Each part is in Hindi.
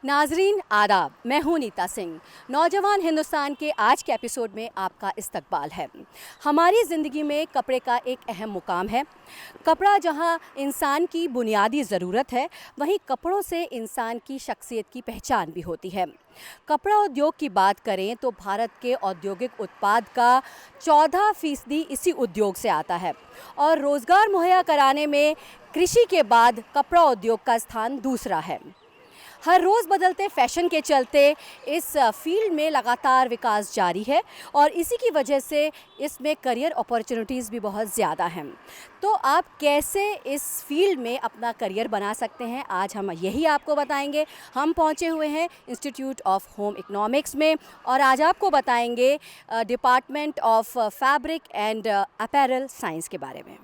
नाजरीन आदाब, मैं हूं नीता सिंह। नौजवान हिंदुस्तान के आज के एपिसोड में आपका इस्तकबाल है। हमारी ज़िंदगी में कपड़े का एक अहम मुकाम है। कपड़ा जहां इंसान की बुनियादी ज़रूरत है, वहीं कपड़ों से इंसान की शख्सियत की पहचान भी होती है। कपड़ा उद्योग की बात करें तो भारत के औद्योगिक उत्पाद का 14% इसी उद्योग से आता है और रोज़गार मुहैया कराने में कृषि के बाद कपड़ा उद्योग का स्थान दूसरा है। हर रोज़ बदलते फैशन के चलते इस फील्ड में लगातार विकास जारी है और इसी की वजह से इसमें करियर अपॉर्चुनिटीज़ भी बहुत ज़्यादा हैं। तो आप कैसे इस फील्ड में अपना करियर बना सकते हैं, आज हम यही आपको बताएंगे। हम पहुंचे हुए हैं इंस्टीट्यूट ऑफ होम इकोनॉमिक्स में और आज आपको बताएंगे department of fabric and apparel science के बारे में।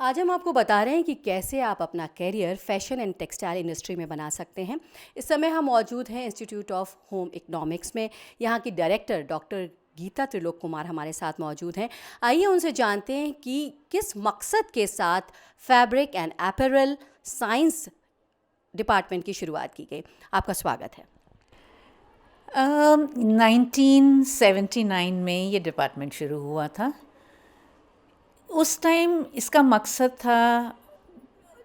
आज हम आपको बता रहे हैं कि कैसे आप अपना career fashion and textile industry में बना सकते हैं। इस समय हम मौजूद हैं इंस्टीट्यूट ऑफ होम इकोनॉमिक्स में। यहाँ की डायरेक्टर डॉक्टर गीता त्रिलोक कुमार हमारे साथ मौजूद हैं। आइए उनसे जानते हैं कि किस मकसद के साथ fabric and apparel science department की शुरुआत की गई। आपका स्वागत है। 1979 में ये डिपार्टमेंट शुरू हुआ था। उस टाइम इसका मकसद था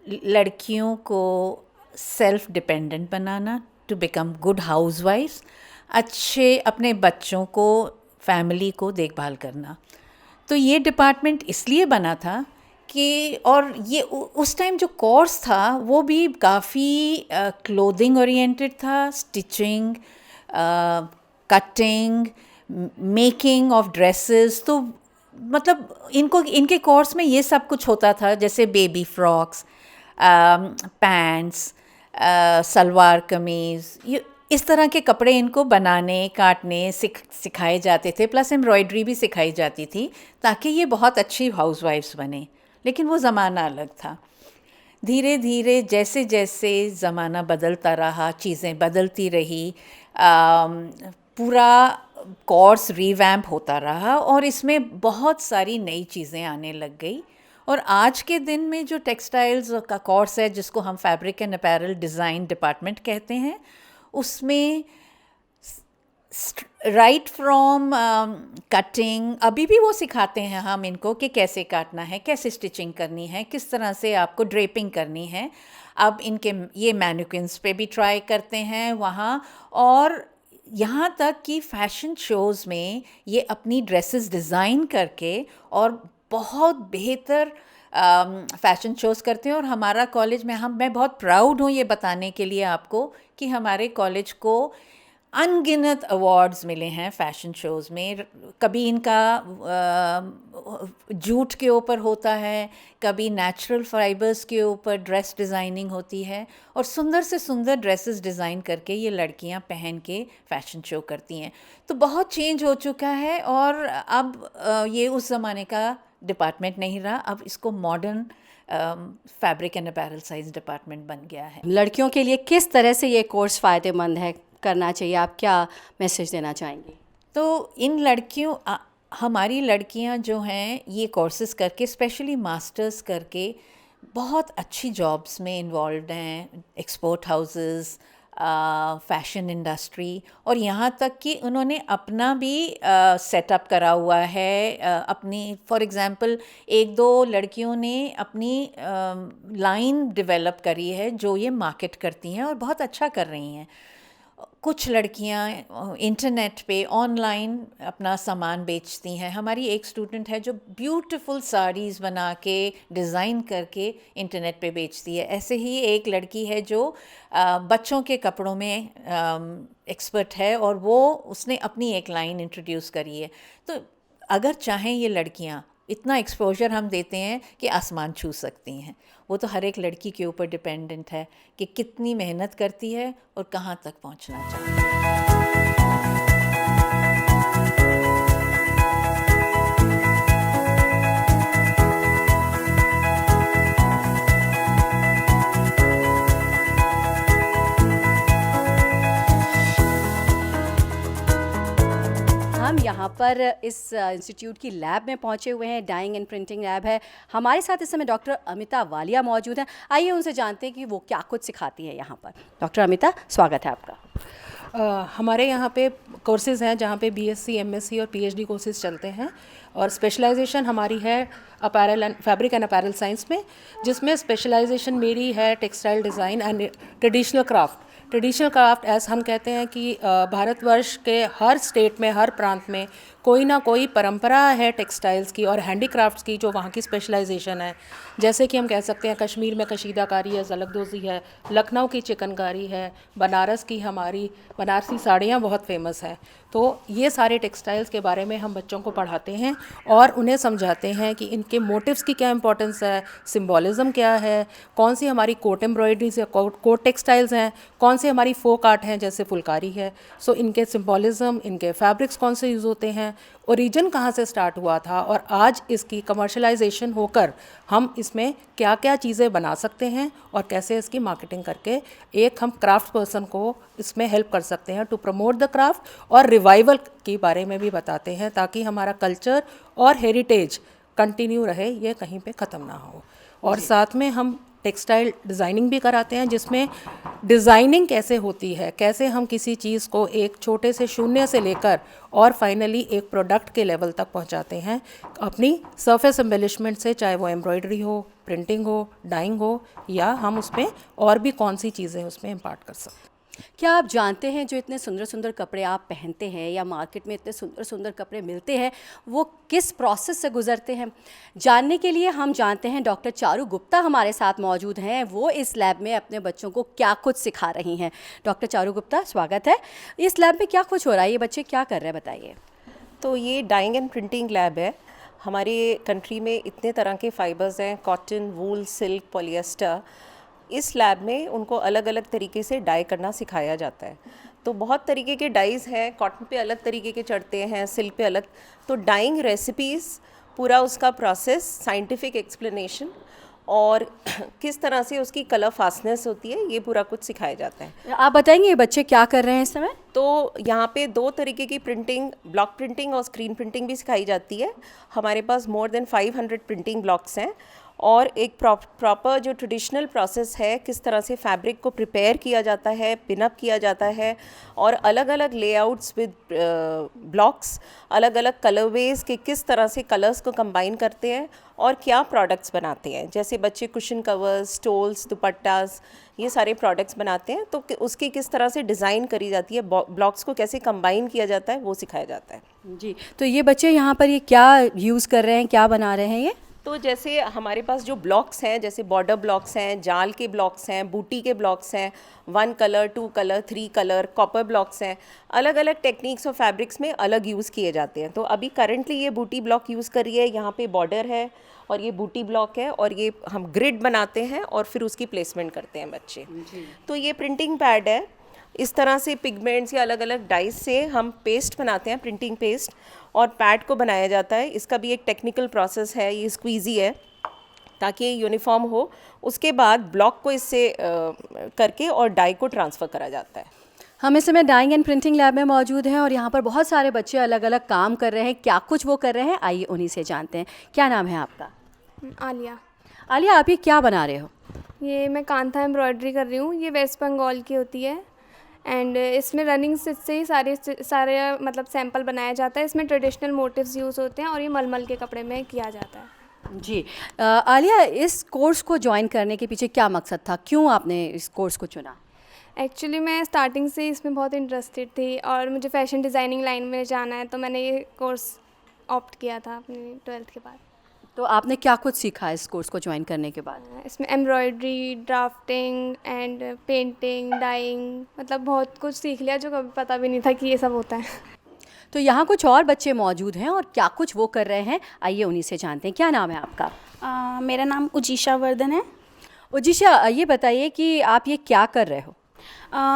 लड़कियों को सेल्फ डिपेंडेंट बनाना, टू बिकम गुड हाउसवाइफ्स, अच्छे अपने बच्चों को, फैमिली को देखभाल करना। तो ये डिपार्टमेंट इसलिए बना था कि, और ये उस टाइम जो कोर्स था वो भी काफ़ी क्लोथिंग ओरिएंटेड था, stitching, cutting, making of dresses. तो मतलब इनके कोर्स में ये सब कुछ होता था, जैसे baby frocks, pants, salwar kameez, इस तरह के कपड़े इनको बनाने काटने सिखाए जाते थे। प्लस एम्ब्रॉयडरी भी सिखाई जाती थी ताकि ये बहुत अच्छी हाउसवाइफ्स बने। लेकिन वो ज़माना अलग था। धीरे धीरे जैसे जैसे ज़माना बदलता रहा, चीज़ें बदलती रही, पूरा कोर्स रिवैम्प होता रहा और इसमें बहुत सारी नई चीज़ें आने लग गई। और आज के दिन में जो टेक्सटाइल्स का कोर्स है, जिसको हम fabric and apparel design department कहते हैं, उसमें राइट फ्रॉम कटिंग, अभी भी वो सिखाते हैं हम इनको कि कैसे काटना है, कैसे स्टिचिंग करनी है, किस तरह से आपको ड्रेपिंग करनी है। अब इनके ये मैनिक्विन्स पे भी ट्राई करते हैं वहाँ, और यहाँ तक कि फ़ैशन शोज़ में ये अपनी ड्रेसेस डिज़ाइन करके और बहुत बेहतर फ़ैशन शोज़ करते हैं। और हमारा कॉलेज में मैं बहुत प्राउड हूँ ये बताने के लिए आपको कि हमारे कॉलेज को अनगिनत अवार्ड्स मिले हैं फ़ैशन शोज़ में। कभी इनका जूट के ऊपर होता है, कभी नेचुरल फाइबर्स के ऊपर ड्रेस डिज़ाइनिंग होती है, और सुंदर से सुंदर ड्रेसेस डिज़ाइन करके ये लड़कियां पहन के फ़ैशन शो करती हैं। तो बहुत चेंज हो चुका है और अब ये उस ज़माने का डिपार्टमेंट नहीं रहा, अब इसको modern fabric and apparel science department बन गया है। लड़कियों के लिए किस तरह से ये कोर्स फ़ायदेमंद है, करना चाहिए, आप क्या मैसेज देना चाहेंगे? तो इन हमारी लड़कियां जो हैं ये कोर्सेज़ करके, स्पेशली मास्टर्स करके, बहुत अच्छी जॉब्स में इन्वॉल्व हैं, एक्सपोर्ट हाउसेस, फैशन इंडस्ट्री, और यहाँ तक कि उन्होंने अपना भी सेटअप करा हुआ है। अपनी फॉर एग्ज़ाम्पल एक दो लड़कियों ने अपनी लाइन डेवलप करी है जो ये मार्केट करती हैं और बहुत अच्छा कर रही हैं। कुछ लड़कियां इंटरनेट पे ऑनलाइन अपना सामान बेचती हैं। हमारी एक स्टूडेंट है जो ब्यूटीफुल साड़ीज़ बना के डिज़ाइन करके इंटरनेट पे बेचती है। ऐसे ही एक लड़की है जो बच्चों के कपड़ों में एक्सपर्ट है और उसने अपनी एक लाइन इंट्रोड्यूस करी है। तो अगर चाहें ये लड़कियां, इतना एक्सपोजर हम देते हैं कि आसमान छू सकती हैं। वो तो हर एक लड़की के ऊपर डिपेंडेंट है कि कितनी मेहनत करती है और कहाँ तक पहुँचना चाहती है। हम यहाँ पर इस इंस्टीट्यूट की लैब में पहुँचे हुए हैं, डाइंग एंड प्रिंटिंग लैब है। हमारे साथ इस समय डॉक्टर अमिता वालिया मौजूद हैं। आइए उनसे जानते हैं कि वो क्या कुछ सिखाती है यहाँ पर। डॉक्टर अमिता, स्वागत है आपका। हमारे यहाँ पे कोर्सेज़ हैं जहाँ पे बीएससी, एमएससी और पीएचडी कोर्सेज़ चलते हैं, और स्पेशलाइजेशन हमारी है apparel and fabric and apparel science में, जिसमें स्पेशलाइजेशन मेरी है textile design and traditional craft. Traditional craft ऐसा हम कहते हैं कि भारतवर्ष के हर स्टेट में, हर प्रांत में कोई ना कोई परंपरा है टेक्सटाइल्स की और हैंडीक्राफ्ट्स की, जो वहाँ की स्पेशलाइजेशन है। जैसे कि हम कह सकते हैं कश्मीर में कशीदाकारी है, ज़लकदोज़ी है, लखनऊ की चिकनकारी है, बनारस की हमारी बनारसी साड़ियाँ बहुत फेमस हैं। तो ये सारे टेक्सटाइल्स के बारे में हम बच्चों को पढ़ाते हैं और उन्हें समझाते हैं कि इनके मोटिव्स की क्या इंपॉर्टेंस है, सिंबॉलिज्म क्या है, कौन सी हमारी कोट एम्ब्रॉयडरीज या कोट टेक्सटाइल्स हैं, कौन सी हमारी फोक आर्ट हैं जैसे फुलकारी है। सो इनके सिंबॉलिज्म, इनके फैब्रिक्स कौन से यूज़ होते हैं, ओरिजिन कहाँ से स्टार्ट हुआ था, और आज इसकी कमर्शलाइजेशन होकर हम इसमें क्या क्या चीज़ें बना सकते हैं और कैसे इसकी मार्केटिंग करके एक हम क्राफ्ट पर्सन को इसमें हेल्प कर सकते हैं टू प्रमोट द क्राफ्ट, और रिवाइवल के बारे में भी बताते हैं ताकि हमारा कल्चर और हेरिटेज कंटिन्यू रहे, ये कहीं पे ख़त्म ना हो। और साथ में हम टेक्सटाइल डिज़ाइनिंग भी कराते हैं, जिसमें डिज़ाइनिंग कैसे होती है, कैसे हम किसी चीज़ को एक छोटे से शून्य से लेकर और फाइनली एक प्रोडक्ट के लेवल तक पहुंचाते हैं अपनी सरफेस एम्बेलिशमेंट से, चाहे वो एम्ब्रॉयडरी हो, प्रिंटिंग हो, डाइंग हो, या हम उसमें और भी कौन सी चीज़ें उसमें इम्पार्ट कर सकते हैं। क्या आप जानते हैं जो इतने सुंदर सुंदर कपड़े आप पहनते हैं या मार्केट में इतने सुंदर सुंदर कपड़े मिलते हैं, वो किस प्रोसेस से गुजरते हैं? जानने के लिए हम जानते हैं डॉक्टर चारू गुप्ता हमारे साथ मौजूद हैं। वो इस लैब में अपने बच्चों को क्या कुछ सिखा रही हैं। डॉक्टर चारू गुप्ता, स्वागत है। इस लैब में क्या कुछ हो रहा है, ये बच्चे क्या कर रहे हैं, बताइए। तो ये डाइंग एंड प्रिंटिंग लैब है। हमारे कंट्री में इतने तरह के फाइबर्स हैं, कॉटन, वूल, सिल्क, पॉलिएस्टर। इस लैब में उनको अलग अलग तरीके से डाई करना सिखाया जाता है। तो बहुत तरीके के डाइज हैं, कॉटन पे अलग तरीके के चढ़ते हैं, सिल्क पे अलग। तो डाइंग रेसिपीज़, पूरा उसका प्रोसेस, साइंटिफिक एक्सप्लेनेशन और किस तरह से उसकी कलर फास्टनेस होती है, ये पूरा कुछ सिखाया जाता है। आप बताएंगे ये बच्चे क्या कर रहे हैं इस समय? तो यहाँ पे 2 तरीके की प्रिंटिंग, ब्लॉक प्रिंटिंग और स्क्रीन प्रिंटिंग भी सिखाई जाती है। हमारे पास मोर देन 500 प्रिंटिंग ब्लॉक्स हैं, और एक प्रॉपर जो ट्रेडिशनल प्रोसेस है, किस तरह से फैब्रिक को प्रिपेयर किया जाता है, पिनअप किया जाता है, और अलग अलग लेआउट्स विद ब्लॉक्स, अलग अलग कलरवेज के किस तरह से कलर्स को कंबाइन करते हैं और क्या प्रोडक्ट्स बनाते हैं। जैसे बच्चे कुशन कवर्स, स्टोल्स, दुपट्टास, ये सारे प्रोडक्ट्स बनाते हैं, तो उसकी किस तरह से डिज़ाइन करी जाती है, ब्लॉक्स को कैसे कंबाइन किया जाता है, वो सिखाया जाता है। जी, तो ये बच्चे यहाँ पर ये क्या यूज़ कर रहे हैं, क्या बना रहे हैं ये? तो जैसे हमारे पास जो ब्लॉक्स हैं, जैसे बॉर्डर ब्लॉक्स हैं, जाल के ब्लॉक्स हैं, बूटी के ब्लॉक्स हैं, 1 colour, 2 colour, 3 colour, copper blocks हैं। अलग अलग टेक्निक्स और फैब्रिक्स में अलग यूज़ किए जाते हैं। तो अभी करंटली ये बूटी ब्लॉक यूज़ कर रही है, यहाँ पे बॉर्डर है और ये बूटी ब्लॉक है, और ये हम ग्रिड बनाते हैं और फिर उसकी प्लेसमेंट करते हैं बच्चे। तो ये प्रिंटिंग पैड है। इस तरह से पिगमेंट्स या अलग अलग डाइस से हम पेस्ट बनाते हैं, प्रिंटिंग पेस्ट, और पैड को बनाया जाता है। इसका भी एक टेक्निकल प्रोसेस है, ये स्क्वीज़ी है ताकि ये यूनिफॉर्म हो। उसके बाद ब्लॉक को इससे करके और डाई को ट्रांसफ़र करा जाता है। हम इस समय डाइंग एंड प्रिंटिंग लैब में मौजूद हैं और यहाँ पर बहुत सारे बच्चे अलग अलग काम कर रहे हैं। क्या कुछ वो कर रहे हैं, आइए उन्हीं से जानते हैं। क्या नाम है आपका? आलिया। आलिया, आप ये क्या बना रहे हो? ये मैं कांथा एम्ब्रॉयडरी कर रही हूँ। ये वेस्ट बंगाल की होती है, एंड इसमें रनिंग स्टिच से ही सारे मतलब सैंपल बनाया जाता है। इसमें ट्रेडिशनल मोटिव्स यूज़ होते हैं और ये मलमल के कपड़े में किया जाता है। जी, आलिया, इस कोर्स को ज्वाइन करने के पीछे क्या मकसद था, क्यों आपने इस कोर्स को चुना? एक्चुअली मैं स्टार्टिंग से इसमें बहुत इंटरेस्टेड थी और मुझे फैशन डिज़ाइनिंग लाइन में जाना है, तो मैंने ये कोर्स ऑप्ट किया था अपनी 12th के बाद। तो आपने क्या कुछ सीखा इस कोर्स को ज्वाइन करने के बाद? इसमें embroidery, drafting and painting, dyeing, मतलब बहुत कुछ सीख लिया जो कभी पता भी नहीं था कि ये सब होता है। तो यहाँ कुछ और बच्चे मौजूद हैं और क्या कुछ वो कर रहे हैं, आइए उन्हीं से जानते हैं। क्या नाम है आपका? मेरा नाम उजीशा वर्धन है। उजीशा, ये बताइए कि आप ये क्या कर रहे हो?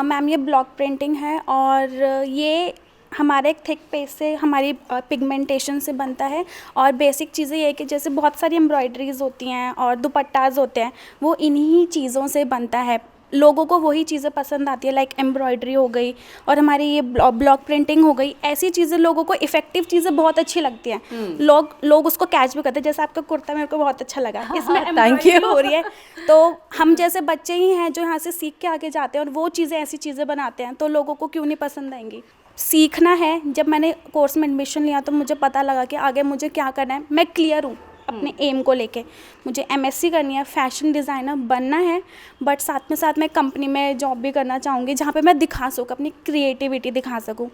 मैम, ये ब्लॉक प्रिंटिंग है और ये हमारे एक थिक पेज से हमारी पिगमेंटेशन से बनता है। और बेसिक चीज़ें ये है कि जैसे बहुत सारी एम्ब्रॉयडरीज़ होती हैं और दुपट्टाज होते हैं, वो इन्हीं चीज़ों से बनता है। लोगों को वही चीज़ें पसंद आती है, लाइक एम्ब्रॉयडरी हो गई और हमारी ये ब्लॉक प्रिंटिंग हो गई, ऐसी चीज़ें लोगों को इफ़ेक्टिव चीज़ें बहुत अच्छी लगती हैं। लोग उसको कैच भी करते हैं। जैसे आपका कुर्ता मेरे को बहुत अच्छा लगा, इसमें एम्ब्रॉयडरी हो रही है, तो हम जैसे बच्चे ही हैं जो यहाँ से सीख के आगे जाते हैं और वो चीज़ें ऐसी चीज़ें बनाते हैं, तो लोगों को क्यों नहीं पसंद आएंगी। सीखना है। जब मैंने कोर्स में एडमिशन लिया तो मुझे पता लगा कि आगे मुझे क्या करना है। मैं क्लियर हूँ अपने एम को लेके, मुझे एमएससी करनी है, फैशन डिज़ाइनर बनना है, बट साथ में साथ मैं कंपनी में जॉब भी करना चाहूँगी जहाँ पे मैं दिखा सकूँ, अपनी क्रिएटिविटी दिखा सकूँ।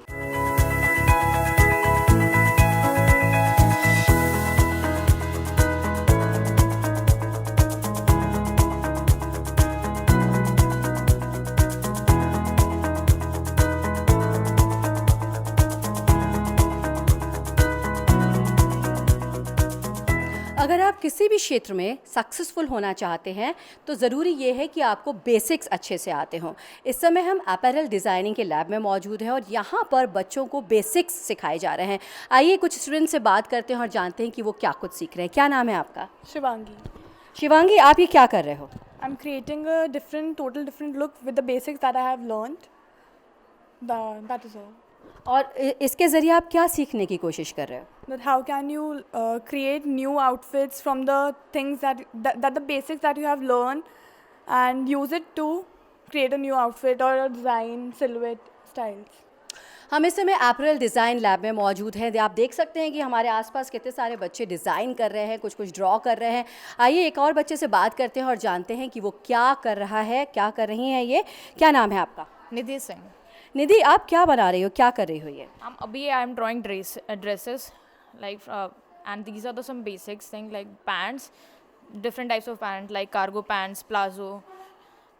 अगर आप किसी भी क्षेत्र में सक्सेसफुल होना चाहते हैं तो ज़रूरी ये है कि आपको बेसिक्स अच्छे से आते हों। इस समय हम अपैरल डिज़ाइनिंग के लैब में मौजूद हैं और यहाँ पर बच्चों को बेसिक्स सिखाए जा रहे हैं। आइए कुछ स्टूडेंट से बात करते हैं और जानते हैं कि वो क्या कुछ सीख रहे हैं। क्या नाम है आपका? Shivangi. शिवांगी, आप ये क्या कर रहे हो? I'm creating a total different look with the basics that I have learned. That is all. और इसके ज़रिए आप क्या सीखने की कोशिश कर रहे हो? That how can you create new outfits from the things that the basics that you have learned and use it to create a new outfit or a design, silhouette, styles. हम इस समय अपैरल डिज़ाइन लैब में मौजूद हैं। आप देख सकते हैं कि हमारे आसपास कितने सारे बच्चे डिज़ाइन कर रहे हैं, कुछ ड्रॉ कर रहे हैं। आइए एक और बच्चे से बात करते हैं और जानते हैं कि वो क्या कर रहा है, क्या कर रही हैं ये। क्या नाम है आपका? निधि सिंह। निधि, आप क्या बना रही हो, क्या कर रही हो ये? अभी I am drawing dresses like and these are the some basics thing like pants, different types of pants like cargo pants, palazzo,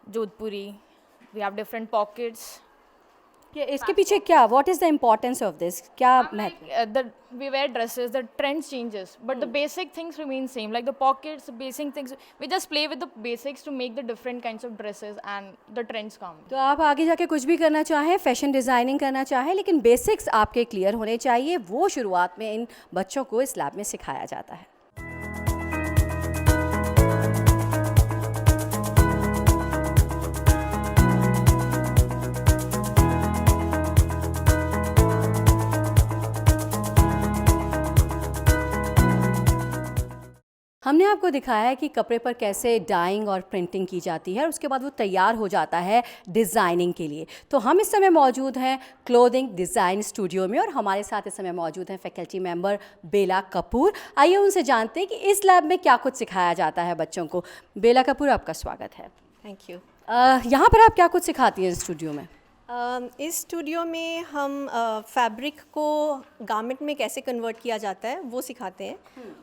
jodhpuri. We have different pockets. इसके पीछे क्या, what is the importance of this? क्या महत्व? We wear dresses, the trends changes, but the basic things remain same. Like the pockets, the basic things. We just play with the basics to make the different kinds of dresses and the trends come. तो आप आगे जाके कुछ भी करना चाहें, फैशन डिज़ाइनिंग करना चाहें, लेकिन बेसिक्स आपके क्लियर होने चाहिए। वो शुरुआत में इन बच्चों को इस लैब में सिखाया जाता है। हमने आपको दिखाया है कि कपड़े पर कैसे डाइंग और प्रिंटिंग की जाती है और उसके बाद वो तैयार हो जाता है डिज़ाइनिंग के लिए। तो हम इस समय मौजूद हैं क्लोथिंग डिज़ाइन स्टूडियो में और हमारे साथ इस समय मौजूद हैं फैकल्टी मेंबर बेला कपूर। आइए उनसे जानते हैं कि इस लैब में क्या कुछ सिखाया जाता है बच्चों को। बेला कपूर, आपका स्वागत है। Thank you. यहाँ पर आप क्या कुछ सिखाती हैं स्टूडियो में? इस स्टूडियो में हम फैब्रिक को गारमेंट में कैसे कन्वर्ट किया जाता है वो सिखाते हैं।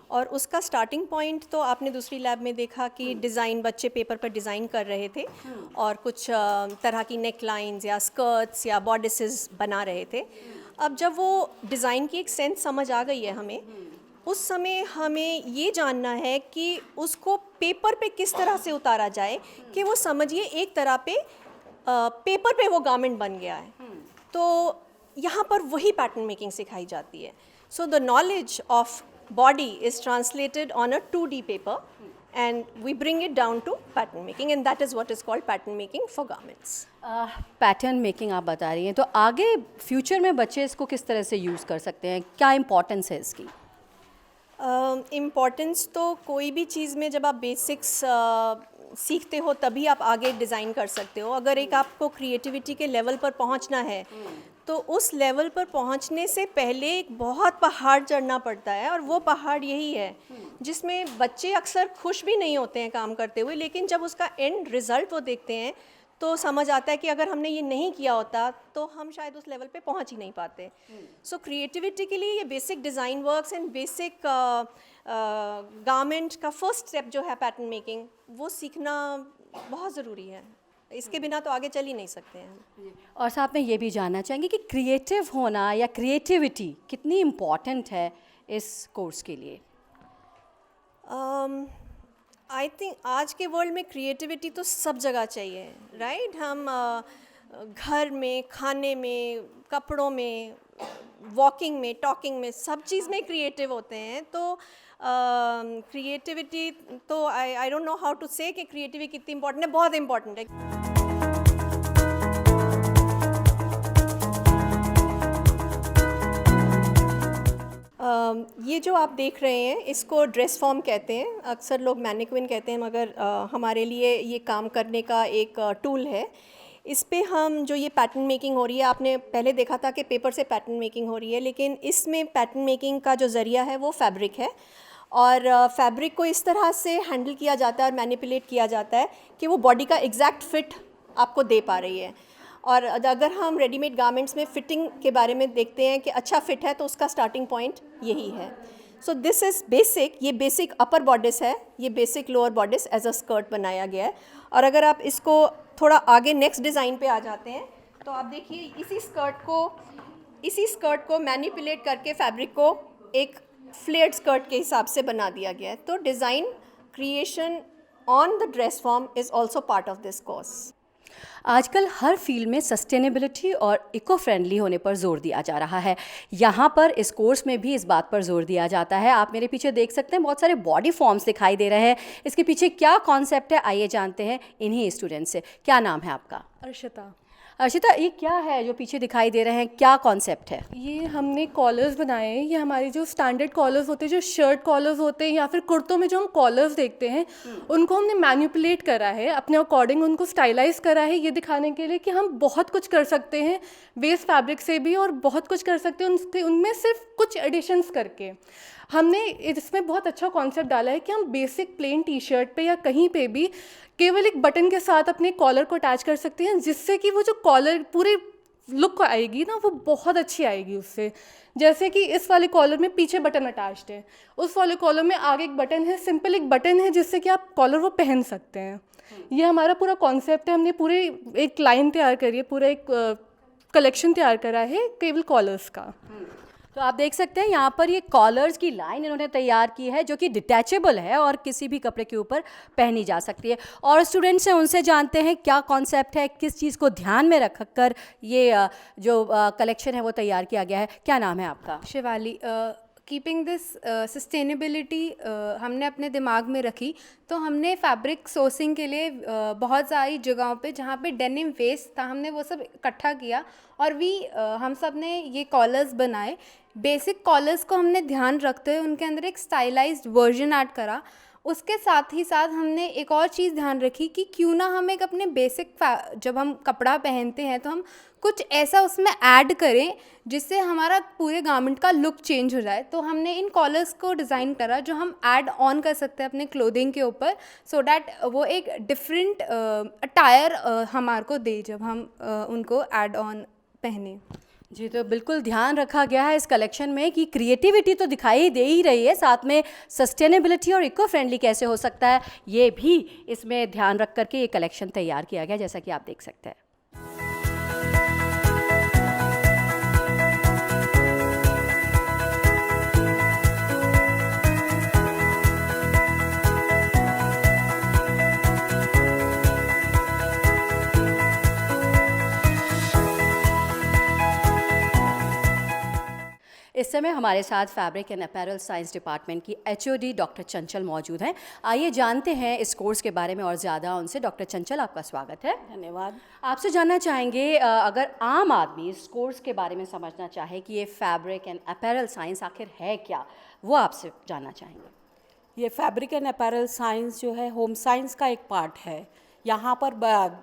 और उसका स्टार्टिंग पॉइंट तो आपने दूसरी लैब में देखा कि डिज़ाइन, बच्चे पेपर पर डिज़ाइन कर रहे थे और कुछ तरह की नेक लाइन्स या स्कर्ट्स या बॉडिसेस बना रहे थे। अब जब वो डिज़ाइन की एक सेंस समझ आ गई है हमें, उस समय हमें ये जानना है कि उसको पेपर पे किस तरह से उतारा जाए कि वो समझिए एक तरह पे पेपर पे वो गारमेंट बन गया है। तो यहाँ पर वही पैटर्न मेकिंग सिखाई जाती है। So the knowledge of body is translated on a 2D paper and we bring it down to pattern making and that is what is called pattern making for garments. Pattern making आप बता रही हैं, तो आगे फ्यूचर में बच्चे इसको किस तरह से यूज़ कर सकते हैं, क्या इम्पोर्टेंस है इसकी? इम्पॉर्टेंस तो कोई भी चीज़ में जब आप बेसिक्स सीखते हो तभी आप आगे डिज़ाइन कर सकते हो। अगर एक आपको क्रिएटिविटी के लेवल पर पहुंचना है तो उस लेवल पर पहुंचने से पहले एक बहुत पहाड़ चढ़ना पड़ता है और वो पहाड़ यही है जिसमें बच्चे अक्सर खुश भी नहीं होते हैं काम करते हुए, लेकिन जब उसका एंड रिज़ल्ट वो देखते हैं तो समझ आता है कि अगर हमने ये नहीं किया होता तो हम शायद उस लेवल पे पहुंच ही नहीं पाते। सो क्रिएटिविटी के लिए ये basic design works and basic garment का फर्स्ट स्टेप जो है पैटर्न मेकिंग, वो सीखना बहुत ज़रूरी है। इसके बिना तो आगे चल ही नहीं सकते हैं। और साथ में ये भी जानना चाहेंगे कि क्रिएटिव होना या क्रिएटिविटी कितनी इम्पॉर्टेंट है इस कोर्स के लिए? आई थिंक आज के वर्ल्ड में क्रिएटिविटी तो सब जगह चाहिए, राइट? हम घर में, खाने में, कपड़ों में, वॉकिंग में, टॉकिंग में, सब चीज़ में क्रिएटिव होते हैं। तो क्रिएटिविटी तो I don't know how to say कि क्रिएटिविटी कितनी इम्पोर्टेंट है। बहुत इम्पोर्टेंट है। ये जो आप देख रहे हैं इसको ड्रेस फॉर्म कहते हैं, अक्सर लोग मैनिक्विन कहते हैं, मगर हमारे लिए ये काम करने का एक टूल है। इस पे हम जो ये पैटर्न मेकिंग हो रही है, आपने पहले देखा था कि पेपर से पैटर्न मेकिंग हो रही है, लेकिन इसमें पैटर्न मेकिंग का जो ज़रिया है वो फैब्रिक है। और फैब्रिक को इस तरह से हैंडल किया जाता है और मैनिपुलेट किया जाता है कि वो बॉडी का एग्जैक्ट फिट आपको दे पा रही है। और अगर हम रेडीमेड गारमेंट्स में फ़िटिंग के बारे में देखते हैं कि अच्छा फिट है, तो उसका स्टार्टिंग पॉइंट यही है। सो दिस इज़ बेसिक, ये बेसिक अपर बॉडिस है, ये basic lower bodice as a skirt बनाया गया है। और अगर आप इसको थोड़ा आगे नेक्स्ट डिज़ाइन पे आ जाते हैं तो आप देखिए इसी स्कर्ट को मैनिपुलेट करके फैब्रिक को एक फ्लेयर्ड स्कर्ट के हिसाब से बना दिया गया है। तो design creation on the dress form is also part of this course. आजकल हर फील्ड में सस्टेनेबिलिटी और इको फ्रेंडली होने पर जोर दिया जा रहा है। यहाँ पर इस कोर्स में भी इस बात पर जोर दिया जाता है। आप मेरे पीछे देख सकते हैं बहुत सारे बॉडी फॉर्म्स दिखाई दे रहे हैं। इसके पीछे क्या कॉन्सेप्ट है, आइए जानते हैं इन्हीं स्टूडेंट से। क्या नाम है आपका? अर्शिता, ये क्या है जो पीछे दिखाई दे रहे हैं, क्या कॉन्सेप्ट है? ये हमने कॉलर्स बनाए हैं। ये हमारे जो स्टैंडर्ड कॉलर्स होते हैं, जो शर्ट कॉलर्स होते हैं या फिर कुर्तों में जो हम कॉलर्स देखते हैं, उनको हमने मैनिपुलेट करा है, अपने अकॉर्डिंग उनको स्टाइलाइज करा है, ये दिखाने के लिए कि हम बहुत कुछ कर सकते हैं वेस्ट फैब्रिक से भी, और बहुत कुछ कर सकते हैं उनमें सिर्फ कुछ एडिशंस करके। हमने इसमें बहुत अच्छा कॉन्सेप्ट डाला है कि हम बेसिक प्लेन टी शर्ट पे या कहीं पे भी केवल एक बटन के साथ अपने कॉलर को अटैच कर सकते हैं, जिससे कि वो जो कॉलर पूरे लुक आएगी ना, वो बहुत अच्छी आएगी उससे। जैसे कि इस वाले कॉलर में पीछे बटन अटैच्ड है, उस वाले कॉलर में आगे एक बटन है, सिंपल एक बटन है जिससे कि आप कॉलर वो पहन सकते हैं। ये हमारा पूरा कॉन्सेप्ट है। हमने पूरे एक लाइन तैयार करी है, पूरा एक कलेक्शन तैयार करा है केवल कॉलर्स का। तो आप देख सकते हैं यहाँ पर ये कॉलर्स की लाइन इन्होंने तैयार की है जो कि डिटैचेबल है और किसी भी कपड़े के ऊपर पहनी जा सकती है। और स्टूडेंट्स हैं, उनसे जानते हैं क्या कॉन्सेप्ट है, किस चीज़ को ध्यान में रखकर ये जो कलेक्शन है वो तैयार किया गया है। क्या नाम है आपका? शिवाली। कीपिंग दिस सस्टेनेबिलिटी हमने अपने दिमाग में रखी, तो हमने फैब्रिक सोर्सिंग के लिए बहुत सारी जगहों पे जहाँ पे डेनिम वेस्ट था, हमने वो सब इकट्ठा किया और हम सब ने ये कॉलर्स बनाए। बेसिक कॉलर्स को हमने ध्यान रखते हुए उनके अंदर एक स्टाइलाइज्ड वर्जन ऐड करा। उसके साथ ही साथ हमने एक और चीज़ ध्यान रखी कि क्यों ना हम एक अपने बेसिक जब हम कपड़ा पहनते हैं तो हम कुछ ऐसा उसमें ऐड करें जिससे हमारा पूरे गारमेंट का लुक चेंज हो जाए। तो हमने इन कॉलर्स को डिज़ाइन करा जो हम ऐड ऑन कर सकते हैं अपने क्लोथिंग के ऊपर, सो डैट वो एक डिफरेंट अटायर हमारे को दे जब हम उनको ऐड ऑन पहने। जी, तो बिल्कुल ध्यान रखा गया है इस कलेक्शन में कि क्रिएटिविटी तो दिखाई दे ही रही है, साथ में सस्टेनेबिलिटी और इको फ्रेंडली कैसे हो सकता है ये भी इसमें ध्यान रख करके ये कलेक्शन तैयार किया गया, जैसा कि आप देख सकते हैं। इस समय हमारे साथ fabric and apparel science department की HOD डॉक्टर चंचल मौजूद हैं। आइए जानते हैं इस कोर्स के बारे में और ज़्यादा उनसे। डॉक्टर चंचल, आपका स्वागत है। धन्यवाद। आपसे जानना चाहेंगे, अगर आम आदमी इस कोर्स के बारे में समझना चाहे कि ये फैब्रिक एंड अपैरल साइंस आखिर है क्या, वो आपसे जानना चाहेंगे। ये फैब्रिक एंड अपैरल साइंस जो है होम साइंस का एक पार्ट है। यहाँ पर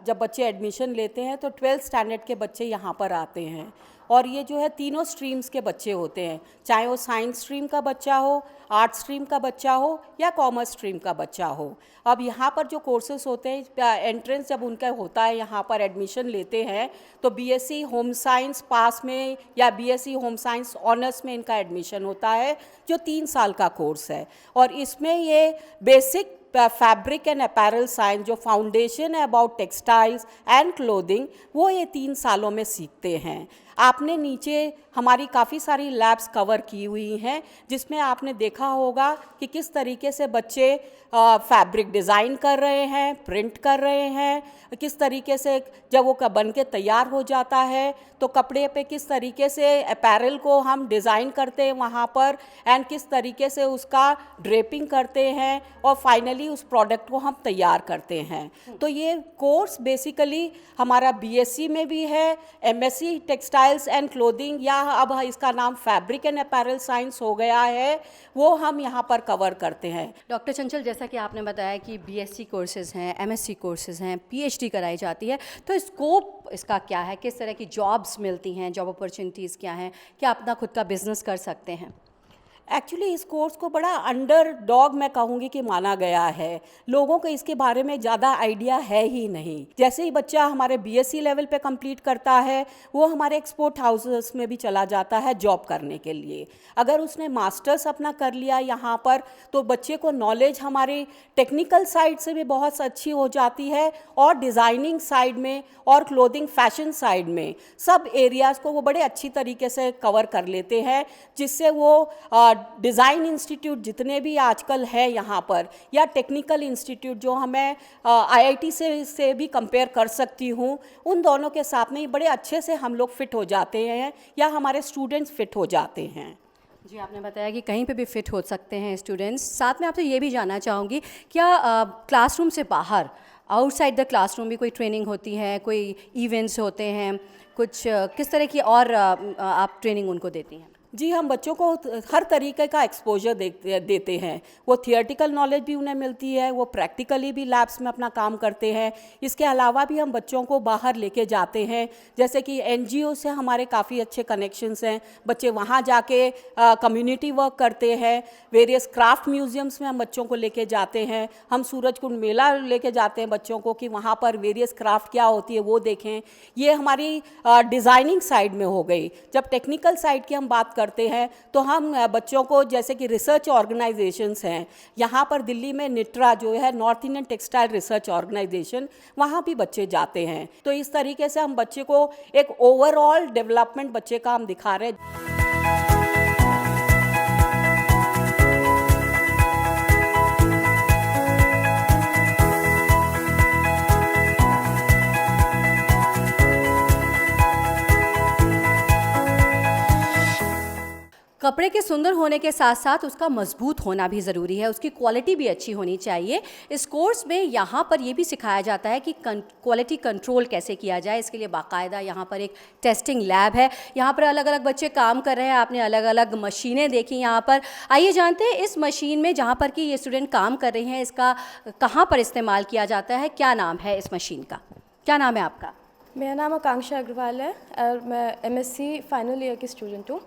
जब बच्चे एडमिशन लेते हैं तो 12th स्टैंडर्ड के बच्चे यहाँ पर आते हैं और ये जो है तीनों स्ट्रीम्स के बच्चे होते हैं, चाहे वो साइंस स्ट्रीम का बच्चा हो, आर्ट स्ट्रीम का बच्चा हो या कॉमर्स स्ट्रीम का बच्चा हो। अब यहाँ पर जो कोर्सेज होते हैं, एंट्रेंस जब उनका होता है, यहाँ पर एडमिशन लेते हैं तो BSc होम साइंस पास में या BSc होम साइंस ऑनर्स में इनका एडमिशन होता है, जो 3 साल का कोर्स है। और इसमें ये basic fabric and apparel science जो फाउंडेशन है अबाउट टेक्सटाइल्स एंड क्लोथिंग, वो ये 3 सालों में सीखते हैं। आपने नीचे हमारी काफ़ी सारी लैब्स कवर की हुई हैं जिसमें आपने देखा होगा कि किस तरीके से बच्चे फैब्रिक डिज़ाइन कर रहे हैं, प्रिंट कर रहे हैं, किस तरीके से जब वो बन के तैयार हो जाता है तो कपड़े पे किस तरीके से अपैरल को हम डिज़ाइन करते हैं वहाँ पर, एंड किस तरीके से उसका ड्रेपिंग करते हैं और फाइनली उस प्रोडक्ट को हम तैयार करते हैं। तो ये कोर्स बेसिकली हमारा BSc में भी है, MSc textile textiles and clothing, या अब इसका नाम फैब्रिक एंड अपैरल साइंस हो गया है, वो हम यहाँ पर कवर करते हैं। डॉक्टर चंचल, जैसा कि आपने बताया कि बीएससी कोर्सेज हैं, एमएससी कोर्सेज हैं, पीएचडी कराई जाती है, तो स्कोप इसका क्या है, किस तरह की जॉब्स मिलती हैं, जॉब अपॉर्चुनिटीज़ क्या हैं, क्या अपना खुद का बिजनेस कर सकते हैं? एक्चुअली इस कोर्स को बड़ा अंडर डॉग मैं कहूँगी कि माना गया है, लोगों को इसके बारे में ज़्यादा आइडिया है ही नहीं। जैसे ही बच्चा हमारे बीएससी लेवल पे कंप्लीट करता है, वो हमारे एक्सपोर्ट हाउसेस में भी चला जाता है जॉब करने के लिए। अगर उसने मास्टर्स अपना कर लिया यहाँ पर, तो बच्चे को नॉलेज हमारी टेक्निकल साइड से भी बहुत अच्छी हो जाती है, और डिज़ाइनिंग साइड में और क्लोथिंग फैशन साइड में सब एरियाज़ को वो बड़े अच्छी तरीके से कवर कर लेते हैं, जिससे वो डिज़ाइन इंस्टीट्यूट जितने भी आजकल है यहाँ पर, या टेक्निकल इंस्टीट्यूट जो हमें आईआईटी से भी कंपेयर कर सकती हूँ, उन दोनों के साथ में बड़े अच्छे से हम लोग फिट हो जाते हैं, या हमारे स्टूडेंट्स फिट हो जाते हैं। जी, आपने बताया कि कहीं पे भी फिट हो सकते हैं स्टूडेंट्स। साथ में आपसे ये भी जानना चाहूँगी, क्या क्लासरूम से बाहर, आउटसाइड द क्लासरूम भी कोई ट्रेनिंग होती है, कोई इवेंट्स होते हैं, कुछ किस तरह की और आप ट्रेनिंग उनको देती हैं? जी, हम बच्चों को हर तरीके का एक्सपोजर देते हैं। वो थियोरेटिकल नॉलेज भी उन्हें मिलती है, वो प्रैक्टिकली भी लैब्स में अपना काम करते हैं। इसके अलावा भी हम बच्चों को बाहर लेके जाते हैं, जैसे कि एनजीओ से हमारे काफ़ी अच्छे कनेक्शंस हैं, बच्चे वहाँ जाके कम्युनिटी वर्क करते हैं। वेरियस क्राफ्ट म्यूजियम्स में हम बच्चों को लेके जाते हैं। हम सूरजकुंड मेला लेके जाते हैं बच्चों को, कि वहाँ पर वेरियस क्राफ्ट क्या होती है वो देखें। ये हमारी डिज़ाइनिंग साइड में हो गई। जब टेक्निकल साइड की हम बात करते हैं, तो हम बच्चों को, जैसे कि रिसर्च ऑर्गेनाइजेशंस हैं, यहाँ पर दिल्ली में निट्रा जो है, North Indian textile research organisation, वहाँ भी बच्चे जाते हैं। तो इस तरीके से हम बच्चे को एक ओवरऑल डेवलपमेंट बच्चे का हम दिखा रहे हैं। कपड़े के सुंदर होने के साथ साथ उसका मजबूत होना भी ज़रूरी है, उसकी क्वालिटी भी अच्छी होनी चाहिए। इस कोर्स में यहाँ पर ये भी सिखाया जाता है कि क्वालिटी कंट्रोल कैसे किया जाए। इसके लिए बाकायदा यहाँ पर एक टेस्टिंग लैब है। यहाँ पर अलग अलग बच्चे काम कर रहे हैं, आपने अलग अलग मशीनें देखी यहाँ पर। आइए जानते हैं इस मशीन में जहाँ पर कि ये स्टूडेंट काम कर रहे हैं, इसका कहाँ पर इस्तेमाल किया जाता है, क्या नाम है इस मशीन का? क्या नाम है आपका? मेरा नाम आकांक्षा अग्रवाल है और मैं एमएससी फाइनल ईयर की स्टूडेंट हूँ।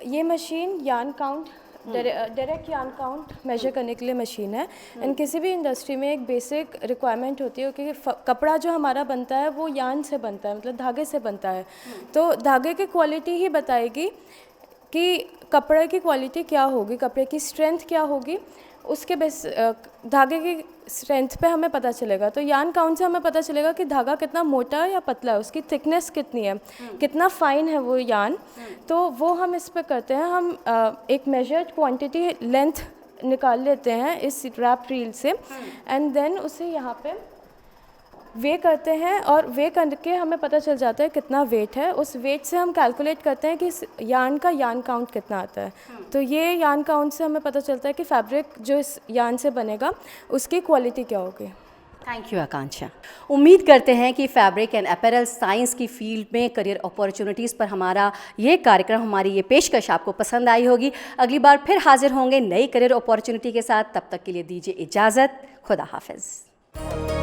ये machine yarn count, direct yarn count measure करने के लिए मशीन है। एंड किसी भी इंडस्ट्री में एक बेसिक रिक्वायरमेंट होती है कि कपड़ा जो हमारा बनता है वो यार्न से बनता है, मतलब धागे से बनता है। तो धागे की क्वालिटी ही बताएगी कि कपड़े की क्वालिटी क्या होगी, कपड़े की स्ट्रेंथ क्या होगी, उसके बेस धागे की स्ट्रेंथ पे हमें पता चलेगा। तो यार्न काउंट से हमें पता चलेगा कि धागा कितना मोटा है या पतला है, उसकी थिकनेस कितनी है, कितना फाइन है वो यार्न। तो वो हम इस पे करते हैं। हम एक मेजर्ड क्वांटिटी लेंथ निकाल लेते हैं इस रैप रील से, एंड देन उसे यहाँ पे वे करते हैं, और वे करके हमें पता चल जाता है कितना वेट है। उस वेट से हम कैलकुलेट करते हैं कि इस यार्न का यार्न काउंट कितना आता है। तो ये यार्न काउंट से हमें पता चलता है कि फैब्रिक जो इस यार्न से बनेगा उसकी क्वालिटी क्या होगी। थैंक यू आकांक्षा। उम्मीद करते हैं कि फैब्रिक एंड अपैरल साइंस की फील्ड में करियर अपॉर्चुनिटीज़ पर हमारा ये कार्यक्रम, हमारी ये पेशकश आपको पसंद आई होगी। अगली बार फिर हाजिर होंगे नई करियर अपॉर्चुनिटी के साथ। तब तक के लिए दीजिए इजाज़त। खुदा हाफिज़।